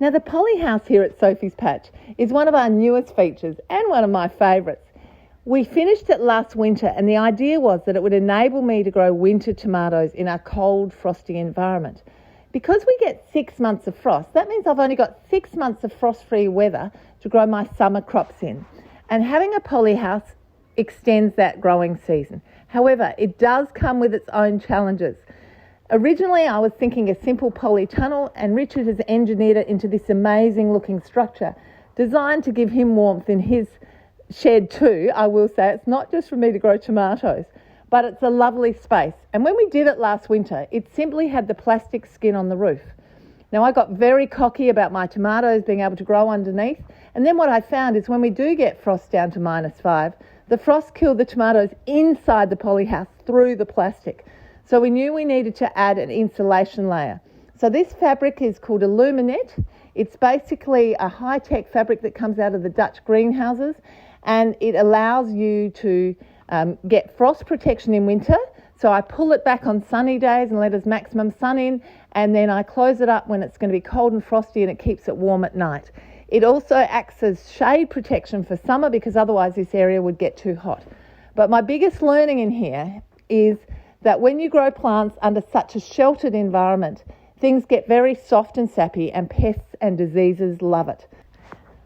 Now the Polyhouse here at Sophie's Patch is one of our newest features and one of my favourites. We finished it last winter and the idea was that it would enable me to grow winter tomatoes in a cold, frosty environment. Because we get 6 months of frost, that means I've only got 6 months of frost-free weather to grow my summer crops in. And having a Polyhouse extends that growing season. However, it does come with its own challenges. Originally, I was thinking a simple polytunnel, and Richard has engineered it into this amazing looking structure designed to give him warmth in his shed too. I will say it's not just for me to grow tomatoes, but it's a lovely space. And when we did it last winter, it simply had the plastic skin on the roof. Now, I got very cocky about my tomatoes being able to grow underneath, and then what I found is when we do get frost down to -5, the frost killed the tomatoes inside the Polyhouse through the plastic. So we knew we needed to add an insulation layer. So this fabric is called Aluminet. It's basically a high-tech fabric that comes out of the Dutch greenhouses, and it allows you to get frost protection in winter. So I pull it back on sunny days and let us maximum sun in, and then I close it up when it's going to be cold and frosty, and it keeps it warm at night. It also acts as shade protection for summer because otherwise this area would get too hot. But my biggest learning in here is that when you grow plants under such a sheltered environment, things get very soft and sappy, and pests and diseases love it.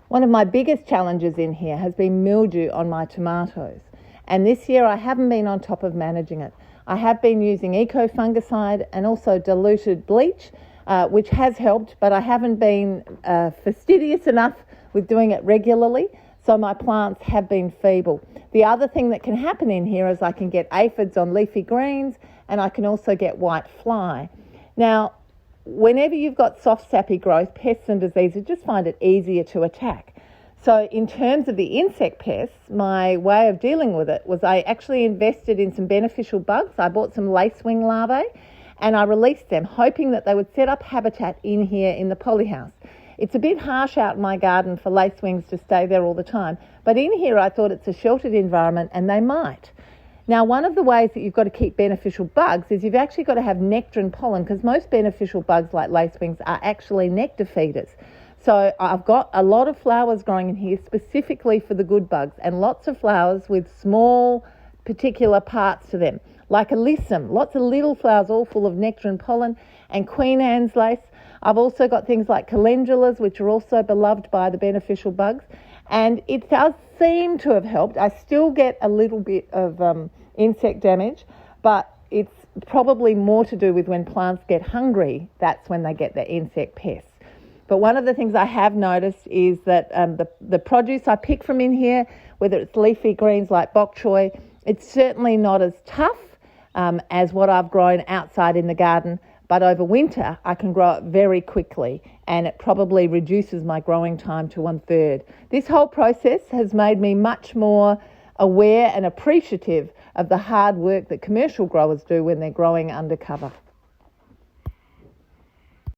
One of my biggest challenges in here has been mildew on my tomatoes. And this year I haven't been on top of managing it. I have been using eco-fungicide and also diluted bleach, which has helped, but I haven't been fastidious enough with doing it regularly, so my plants have been feeble. The other thing that can happen in here is I can get aphids on leafy greens, and I can also get white fly. Now, whenever you've got soft, sappy growth, pests and diseases just find it easier to attack. So in terms of the insect pests, my way of dealing with it was I actually invested in some beneficial bugs. I bought some lacewing larvae and I released them, hoping that they would set up habitat in here in the Polyhouse. It's a bit harsh out in my garden for lacewings to stay there all the time, but in here I thought it's a sheltered environment and they might. Now, one of the ways that you've got to keep beneficial bugs is you've actually got to have nectar and pollen, because most beneficial bugs like lacewings are actually nectar feeders. So I've got a lot of flowers growing in here specifically for the good bugs, and lots of flowers with small particular parts to them, like alyssum, lots of little flowers all full of nectar and pollen, and Queen Anne's lace. I've also got things like calendulas, which are also beloved by the beneficial bugs, and it does seem to have helped. I still get a little bit of insect damage, but it's probably more to do with when plants get hungry. That's when they get their insect pests. But one of the things I have noticed is that the produce I pick from in here, whether it's leafy greens like bok choy, it's certainly not as tough as what I've grown outside in the garden. But over winter, I can grow it very quickly, and it probably reduces my growing time to 1/3. This whole process has made me much more aware and appreciative of the hard work that commercial growers do when they're growing undercover.